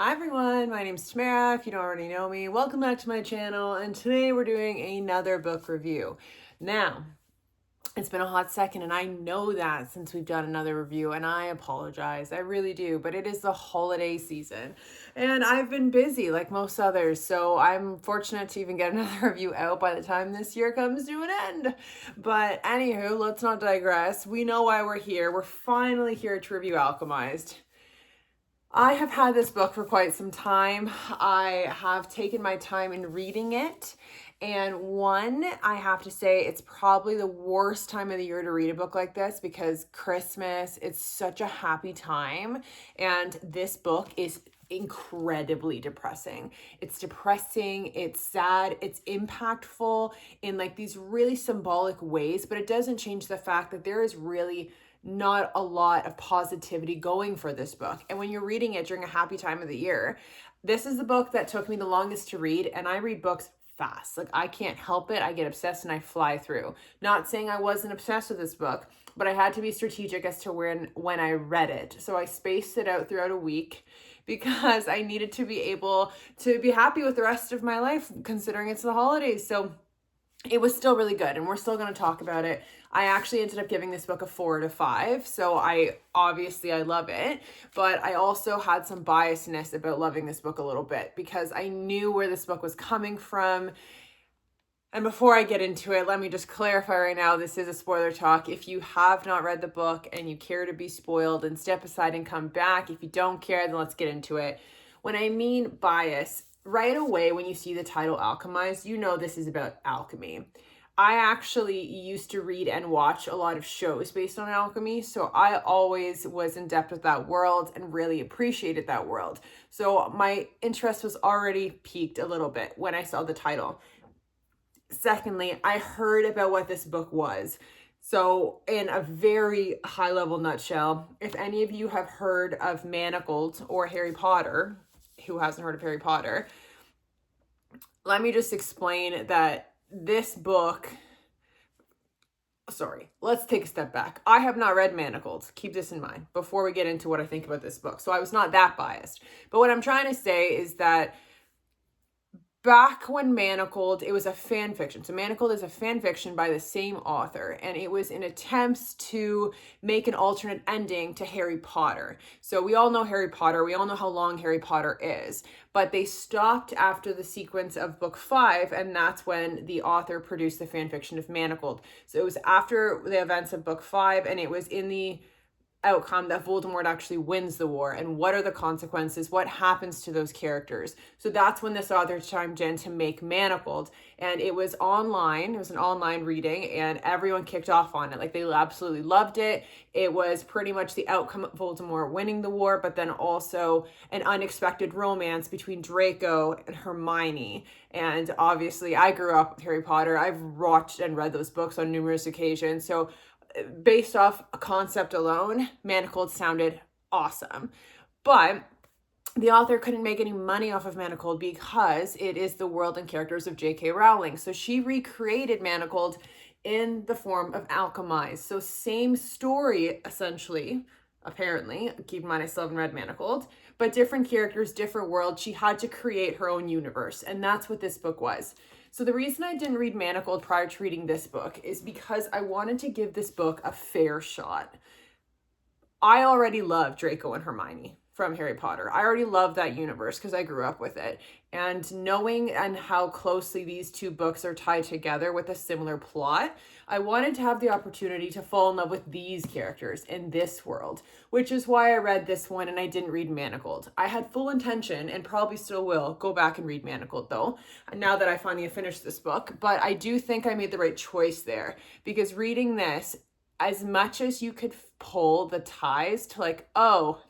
Hi everyone, my name's Tamara, if you don't already know me. Welcome back to my channel, and today we're doing another book review. Now, it's been a hot second, and I know that since we've done another review, and I apologize, I really do, but it is the holiday season, and I've been busy like most others, so I'm fortunate to even get another review out by the time this year comes to an end. But anywho, let's not digress. We know why we're here. We're finally here to review Alchemized. I have had this book for quite some time. I have taken my time in reading it. And I have to say, it's probably the worst time of the year to read a book like this because Christmas, it's such a happy time. And this book is incredibly depressing. It's depressing, it's sad, it's impactful in like these really symbolic ways, but it doesn't change the fact that there is really not a lot of positivity going for this book. And when you're reading it during a happy time of the year, this is the book that took me the longest to read, and I read books fast. Like, I can't help it. I get obsessed and I fly through. Not saying I wasn't obsessed with this book, but I had to be strategic as to when I read it. So I spaced it out throughout a week because I needed to be able to be happy with the rest of my life, considering it's the holidays. So it was still really good, and we're still going to talk about it. I actually ended up giving this book a 4 out of 5, so I love it, but I also had some biasness about loving this book a little bit because I knew where this book was coming from. And before I get into it, let me just clarify right now, this is a spoiler talk. If you have not read the book and you care to be spoiled, then step aside and come back. If you don't care, then let's get into it. When I mean bias, right away when you see the title Alchemized, you know this is about alchemy. I actually used to read and watch a lot of shows based on alchemy, so I always was in depth with that world and really appreciated that world. So my interest was already piqued a little bit when I saw the title. Secondly, I heard about what this book was. So in a very high level nutshell, if any of you have heard of Manacled or Harry Potter, who hasn't heard of Harry Potter, let me just explain that this book, let's take a step back. I have not read Manacled. Keep this in mind before we get into what I think about this book. So I was not that biased. But what I'm trying to say is that back when Manacled, it was a fan fiction. So Manacled is a fan fiction by the same author, and it was in attempts to make an alternate ending to Harry Potter. So we all know Harry Potter. We all know how long Harry Potter is, but they stopped after the sequence of book 5, and that's when the author produced the fan fiction of Manacled. So it was after the events of book 5, and it was in the outcome that Voldemort actually wins the war, and what are the consequences, what happens to those characters. So that's when this author chimed in to make Manacled, and it was online. It was an online reading, and everyone kicked off on it. Like, they absolutely loved it. It was pretty much the outcome of Voldemort winning the war, but then also an unexpected romance between Draco and Hermione. And obviously I grew up with Harry Potter. I've watched and read those books on numerous occasions, so based off a concept alone, Manacled sounded awesome. But the author couldn't make any money off of Manacled because it is the world and characters of J.K. Rowling. So she recreated Manacled in the form of Alchemized. So same story, essentially, apparently. Keep in mind, I still haven't read Manacled, but different characters, different world. She had to create her own universe, and that's what this book was. So the reason I didn't read Manacled prior to reading this book is because I wanted to give this book a fair shot. I already love Draco and Hermione from Harry Potter. I already love that universe because I grew up with it. And knowing and how closely these two books are tied together with a similar plot, I wanted to have the opportunity to fall in love with these characters in this world, which is why I read this one and I didn't read Manacled. I had full intention, and probably still will, go back and read Manacled though, now that I finally have finished this book. But I do think I made the right choice there, because reading this, as much as you could pull the ties to like, oh,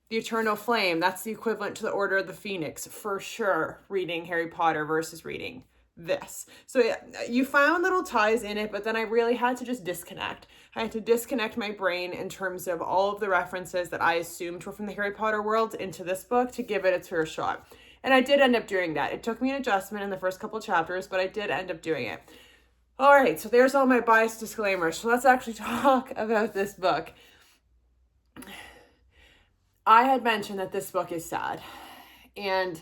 the Eternal Flame, that's the equivalent to the Order of the Phoenix, for sure, reading Harry Potter versus reading this. So yeah, you found little ties in it, but then I really had to just disconnect. I had to disconnect my brain in terms of all of the references that I assumed were from the Harry Potter world into this book to give it its fair shot. And I did end up doing that. It took me an adjustment in the first couple chapters, but I did end up doing it. All right, so there's all my bias disclaimers. So let's actually talk about this book. I had mentioned that this book is sad, And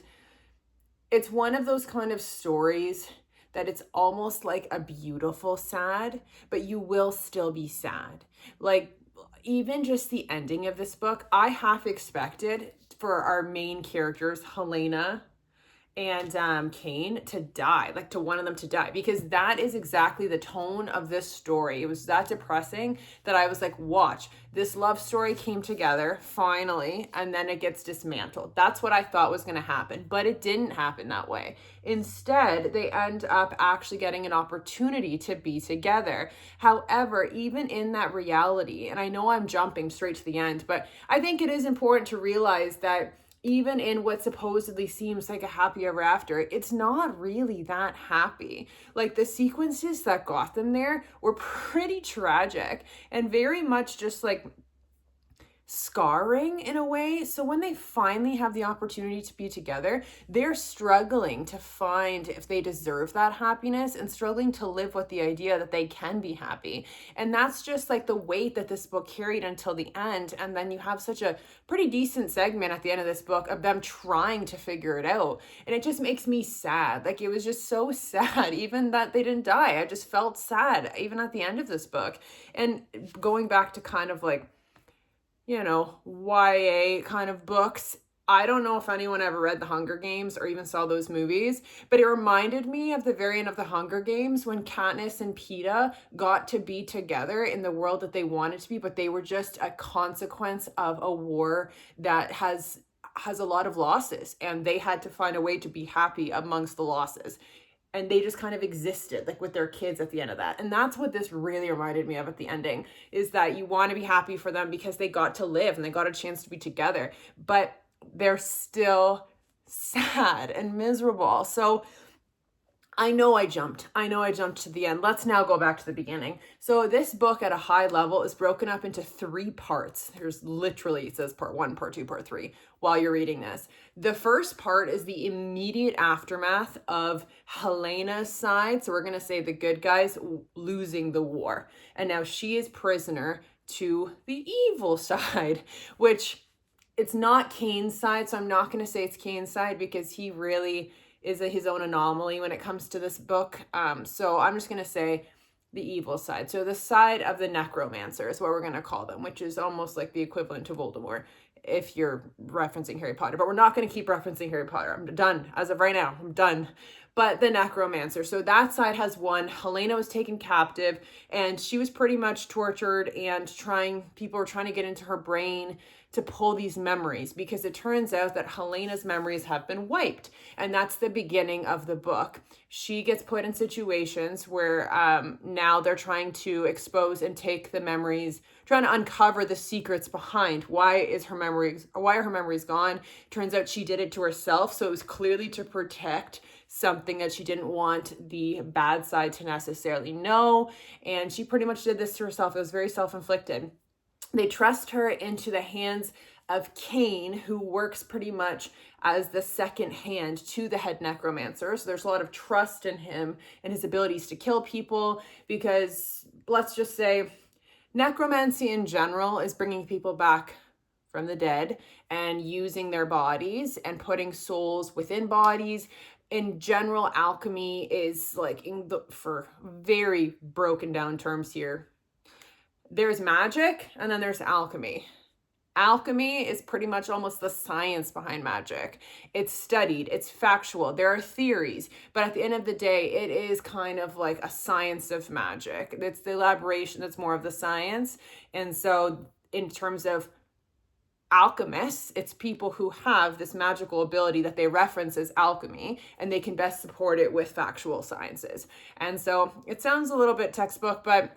it's one of those kind of stories that it's almost like a beautiful sad, but you will still be sad. Like, even just the ending of this book, I half expected for our main characters, Helena and Cain, to die, like to one of them to die, because that is exactly the tone of this story. It was that depressing that I was like, watch, this love story came together finally, and then it gets dismantled. That's what I thought was going to happen, but it didn't happen that way. Instead, they end up actually getting an opportunity to be together. However, even in that reality, and I know I'm jumping straight to the end, but I think it is important to realize that even in what supposedly seems like a happy ever after, it's not really that happy. Like, the sequences that got them there were pretty tragic and very much just like scarring in a way. So when they finally have the opportunity to be together, they're struggling to find if they deserve that happiness and struggling to live with the idea that they can be happy. And that's just like the weight that this book carried until the end. And then you have such a pretty decent segment at the end of this book of them trying to figure it out. And it just makes me sad. Like, it was just so sad, even that they didn't die. I just felt sad even at the end of this book. And going back to kind of like, you know, YA kind of books. I don't know if anyone ever read The Hunger Games or even saw those movies, but it reminded me of the very end of The Hunger Games when Katniss and Peeta got to be together in the world that they wanted to be, but they were just a consequence of a war that has a lot of losses, and they had to find a way to be happy amongst the losses. And they just kind of existed, like, with their kids at the end of that. And that's what this really reminded me of at the ending, is that you want to be happy for them because they got to live and they got a chance to be together, but they're still sad and miserable. So I know I jumped to the end. Let's now go back to the beginning. So this book at a high level is broken up into 3 parts. There's literally, it says part 1, part 2, part 3 while you're reading this. The first part is the immediate aftermath of Helena's side. So we're going to say the good guys losing the war. And now she is prisoner to the evil side, which it's not Cain's side. So I'm not going to say it's Cain's side because he really is his own anomaly when it comes to this book. So I'm just going to say the evil side. So the side of the necromancer is what we're going to call them, which is almost like the equivalent to Voldemort if you're referencing Harry Potter. But we're not going to keep referencing Harry Potter. I'm done. As of right now, I'm done. But the necromancer. So that side has won. Helena was taken captive and she was pretty much tortured, and people were trying to get into her brain to pull these memories, because it turns out that Helena's memories have been wiped. And that's the beginning of the book. She gets put in situations where now they're trying to expose and take the memories, trying to uncover the secrets behind why are her memories gone. Turns out she did it to herself. So it was clearly to protect something that she didn't want the bad side to necessarily know. And she pretty much did this to herself. It was very self-inflicted. They trust her into the hands of Cain, who works pretty much as the second hand to the head necromancer. So there's a lot of trust in him and his abilities to kill people, because let's just say necromancy in general is bringing people back from the dead and using their bodies and putting souls within bodies. In general, alchemy is like, for very broken down terms here, there's magic and then there's alchemy. Alchemy is pretty much almost the science behind magic. It's studied, it's factual, there are theories, but at the end of the day, it is kind of like a science of magic. It's the elaboration that's more of the science. And so in terms of alchemists, it's people who have this magical ability that they reference as alchemy, and they can best support it with factual sciences. And so it sounds a little bit textbook, but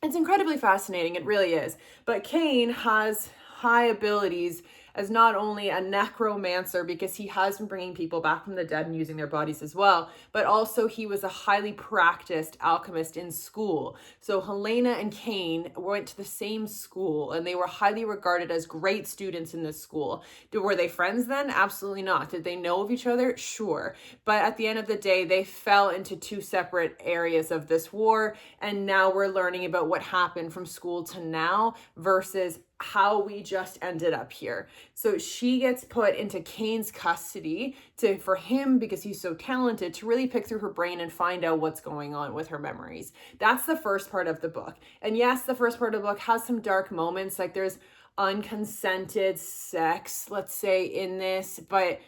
it's incredibly fascinating. It really is. But Cain has high abilities as not only a necromancer, because he has been bringing people back from the dead and using their bodies as well, but also he was a highly practiced alchemist in school. So Helena and Cain went to the same school, and they were highly regarded as great students in this school. Were they friends then? Absolutely not. Did they know of each other? Sure. But at the end of the day, they fell into 2 separate areas of this war, and now we're learning about what happened from school to now versus how we just ended up here. So she gets put into Kane's custody for him, because he's so talented, to really pick through her brain and find out what's going on with her memories. That's the first part of the book. And yes, the first part of the book has some dark moments, like there's unconsented sex, let's say, in this, but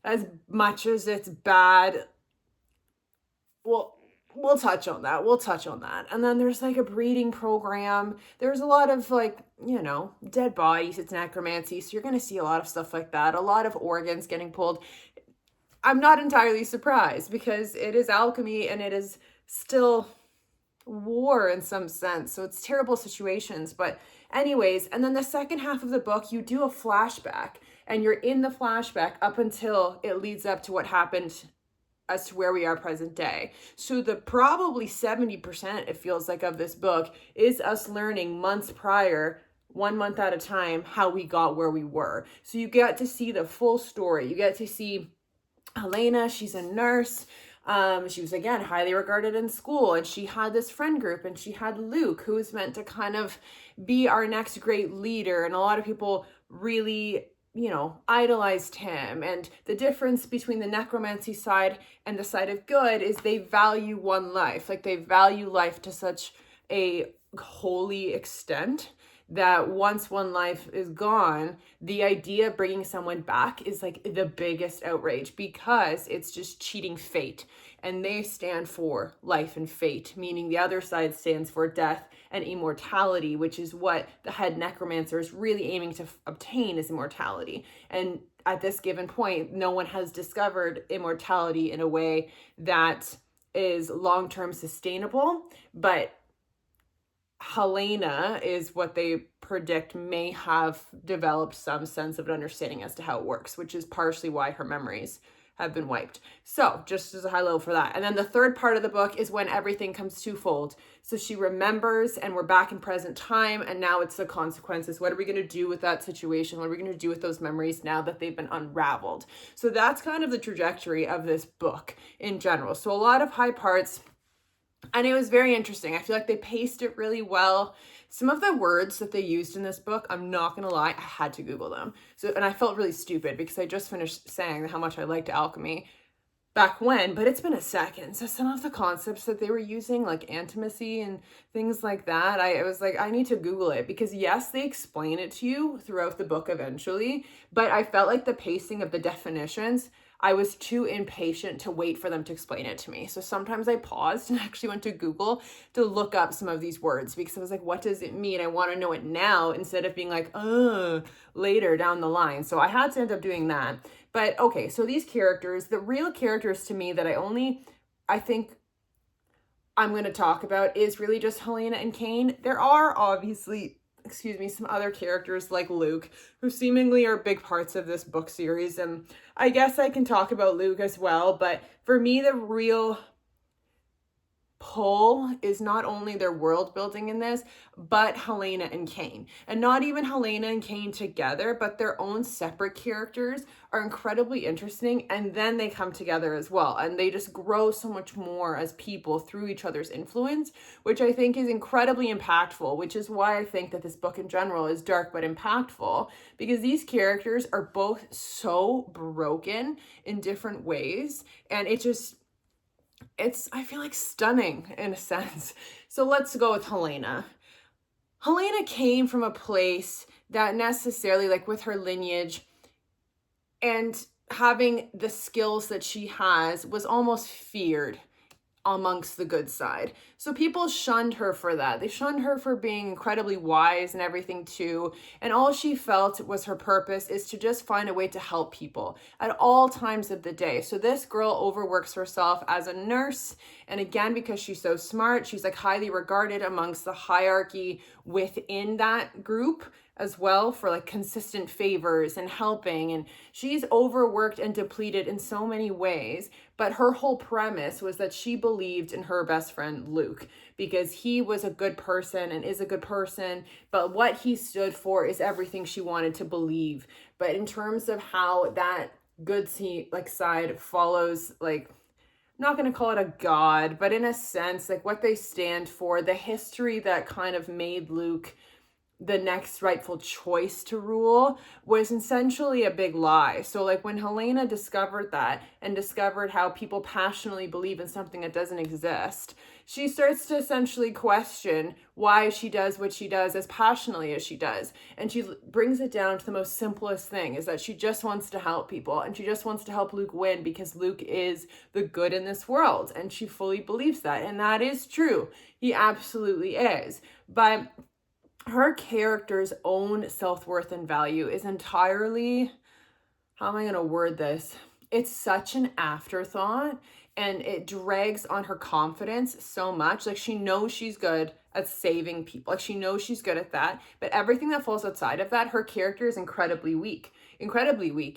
as much as it's bad, well, we'll touch on that. And then there's like a breeding program. There's a lot of like, dead bodies. It's necromancy. So you're going to see a lot of stuff like that. A lot of organs getting pulled. I'm not entirely surprised, because it is alchemy and it is still war in some sense. So it's terrible situations. But anyways, and then the second half of the book, you do a flashback, and you're in the flashback up until it leads up to what happened as to where we are present day. So the probably 70%, it feels like, of this book is us learning months prior, 1 month at a time, how we got where we were. So you get to see the full story. You get to see Helena. She's a nurse. She was, again, highly regarded in school, and she had this friend group, and she had Luke, who was meant to kind of be our next great leader. And a lot of people really idolized him. And the difference between the necromancy side and the side of good is they value one life. Like, they value life to such a holy extent that once one life is gone, the idea of bringing someone back is like the biggest outrage, because it's just cheating fate. And they stand for life and fate, meaning the other side stands for death and immortality, which is what the head necromancer is really aiming to obtain, is immortality. And at this given point, no one has discovered immortality in a way that is long-term sustainable, but Helena is what they predict may have developed some sense of an understanding as to how it works, which is partially why her memories have been wiped. So just as a high level for that. And then the third part of the book is when everything comes twofold. So she remembers, and we're back in present time, and now it's the consequences. What are we going to do with that situation? What are we going to do with those memories now that they've been unraveled? So that's kind of the trajectory of this book in general. So a lot of high parts. And it was very interesting. I feel like they paced it really well. Some of the words that they used in this book, I'm not going to lie, I had to Google them. And I felt really stupid, because I just finished saying how much I liked alchemy back when, but it's been a second. So some of the concepts that they were using, like intimacy and things like that, I was like, I need to Google it, because yes, they explain it to you throughout the book eventually, but I felt like the pacing of the definitions, I was too impatient to wait for them to explain it to me. So sometimes I paused and actually went to Google to look up some of these words, because I was like, what does it mean? I want to know it now, instead of being like, later down the line. So I had to end up doing that. But okay, so these characters, the real characters to me that I think I'm going to talk about is really just Helena and Kane. There are obviously, some other characters like Luke, who seemingly are big parts of this book series. And I guess I can talk about Luke as well. But for me, the real pull is not only their world building in this, but Helena and Kane. And not even Helena and Kane together, but their own separate characters are incredibly interesting. And then they come together as well. And they just grow so much more as people through each other's influence, which I think is incredibly impactful, which is why I think that this book in general is dark but impactful, because these characters are both so broken in different ways. And I feel like stunning in a sense. So let's go with Helena. Helena came from a place that necessarily, like with her lineage and having the skills that she has, was almost feared amongst the good side. So people shunned her for that. They shunned her for being incredibly wise and everything too. And all she felt was her purpose is to just find a way to help people at all times of the day. So this girl overworks herself as a nurse. And again, because she's so smart, she's like highly regarded amongst the hierarchy within that group as well, for like consistent favors and helping. And she's overworked and depleted in so many ways. But her whole premise was that she believed in her best friend, Luke, because he was a good person and is a good person. But what he stood for is everything she wanted to believe. But in terms of how that good side follows, like, I'm not going to call it a god, but in a sense, like what they stand for, the history that kind of made Luke the next rightful choice to rule was essentially a big lie. So like when Helena discovered that and discovered how people passionately believe in something that doesn't exist, she starts to essentially question why she does what she does as passionately as she does. And she brings it down to the most simplest thing, is that she just wants to help people, and she just wants to help Luke win because Luke is the good in this world. And she fully believes that. And that is true. He absolutely is. But her character's own self-worth and value is entirely, how am I going to word this? It's such an afterthought, and it drags on her confidence so much. Like, she knows she's good at saving people. Like, she knows she's good at that. But everything that falls outside of that, her character is incredibly weak.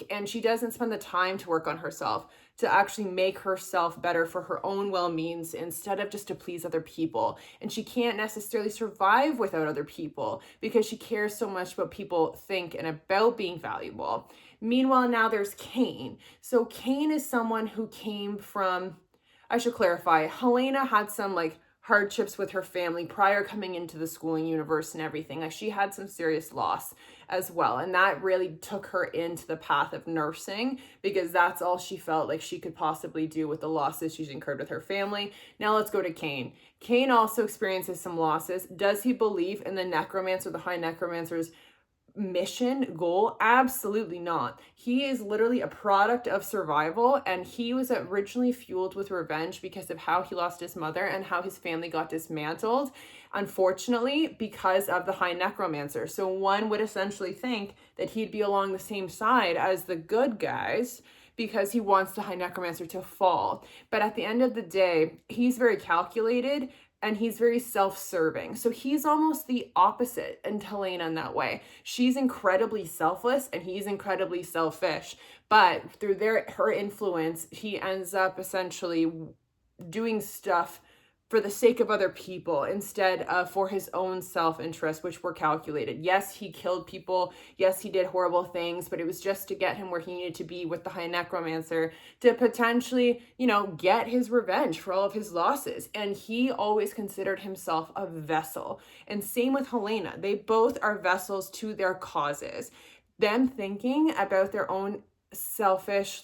And she doesn't spend the time to work on herself, to actually make herself better for her own well-beings instead of just to please other people. And she can't necessarily survive without other people because she cares so much about people think and about being valuable. Meanwhile, now there's Cain. So Cain is someone who came from, I should clarify, Helena had some like hardships with her family prior coming into the schooling universe and everything. Like, she had some serious loss as well. And that really took her into the path of nursing because that's all she felt like she could possibly do with the losses she's incurred with her family. Now let's go to Cain. Cain also experiences some losses. Does he believe in the necromancer, the high necromancer's mission goal? Absolutely not. He is literally a product of survival, and he was originally fueled with revenge because of how he lost his mother and how his family got dismantled, unfortunately, because of the high necromancer. So one would essentially think that he'd be along the same side as the good guys because he wants the high necromancer to fall. But at the end of the day, he's very calculated and he's very self-serving. So he's almost the opposite in Helena in that way. She's incredibly selfless and he's incredibly selfish. But through her influence, he ends up essentially doing stuff for the sake of other people instead of for his own self-interest, which were calculated. Yes, he killed people. Yes, he did horrible things, but it was just to get him where he needed to be with the high necromancer to potentially, get his revenge for all of his losses. And he always considered himself a vessel. And same with Helena. They both are vessels to their causes. Them thinking about their own selfish,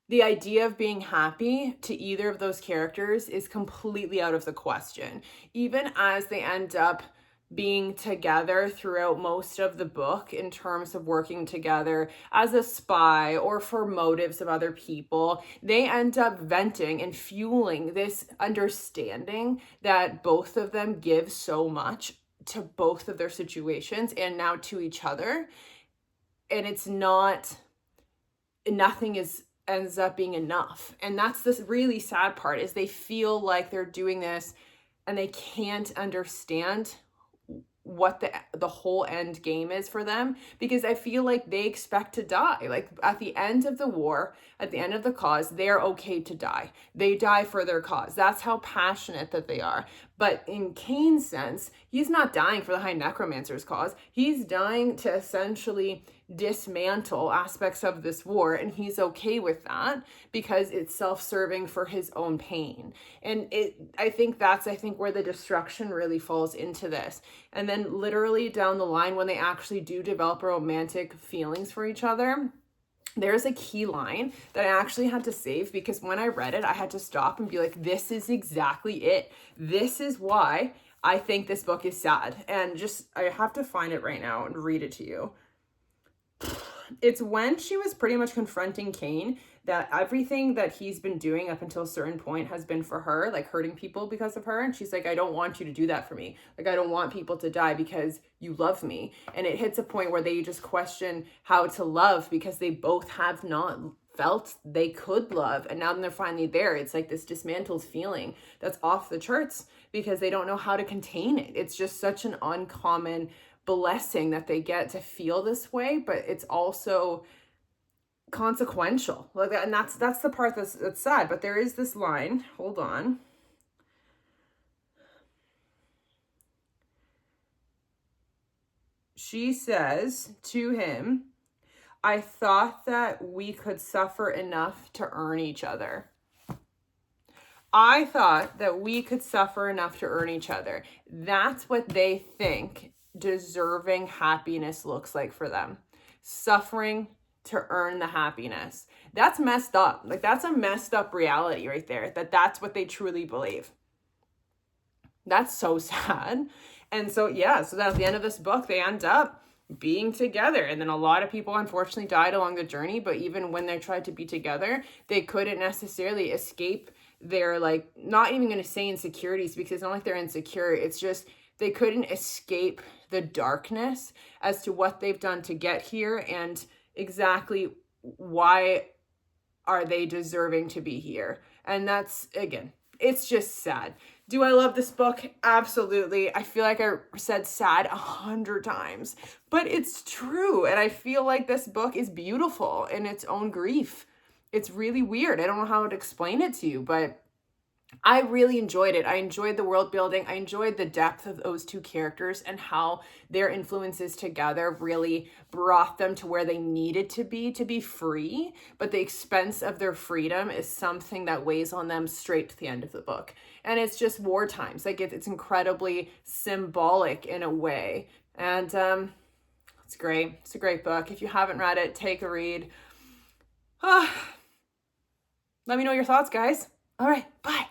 the idea of being happy to either of those characters is completely out of the question. Even as they end up being together throughout most of the book in terms of working together as a spy or for motives of other people, they end up venting and fueling this understanding that both of them give so much to both of their situations and now to each other. And it's not, nothing ends up being enough. And that's the really sad part, is they feel like they're doing this and they can't understand what the whole end game is for them, because I feel like they expect to die. Like, at the end of the war, at the end of the cause, they're okay to die. They die for their cause. That's how passionate that they are. But in Cain's sense, he's not dying for the high necromancer's cause. He's dying to essentially dismantle aspects of this war, and he's okay with that because it's self-serving for his own pain. And I think that's where the destruction really falls into this. And then literally down the line, when they actually do develop romantic feelings for each other, there's a key line that I actually had to save, because when I read it, I had to stop and be like, this is exactly it. This is why I think this book is sad. And I have to find it right now and read it to you. It's when she was pretty much confronting Cain that everything that he's been doing up until a certain point has been for her, like hurting people because of her. And she's like, I don't want you to do that for me. Like, I don't want people to die because you love me. And it hits a point where they just question how to love, because they both have not felt they could love. And now that they're finally there, it's like this dismantled feeling that's off the charts because they don't know how to contain it. It's just such an uncommon blessing that they get to feel this way, but it's also consequential. Like that, and that's the part that's sad. But there is this line, hold on. She says to him, I thought that we could suffer enough to earn each other. I thought that we could suffer enough to earn each other. That's what they think deserving happiness looks like for them. Suffering to earn the happiness. That's messed up. Like, that's a messed up reality right there, that that's what they truly believe. That's so sad. And so, yeah, so then at the end of this book, they end up being together. And then a lot of people unfortunately died along the journey, but even when they tried to be together, they couldn't necessarily escape their, like, not even going to say insecurities, because it's not like they're insecure. It's just they couldn't escape the darkness as to what they've done to get here and exactly why are they deserving to be here. And that's, again, it's just sad. Do I love this book? Absolutely. I feel like I said sad 100 times, but it's true. And I feel like this book is beautiful in its own grief. It's really weird. I don't know how to explain it to you, but I really enjoyed it. I enjoyed the world building. I enjoyed the depth of those two characters and how their influences together really brought them to where they needed to be free. But the expense of their freedom is something that weighs on them straight to the end of the book. And it's just war times. Like, it's incredibly symbolic in a way. And it's great. It's a great book. If you haven't read it, take a read. Let me know your thoughts, guys. All right, bye.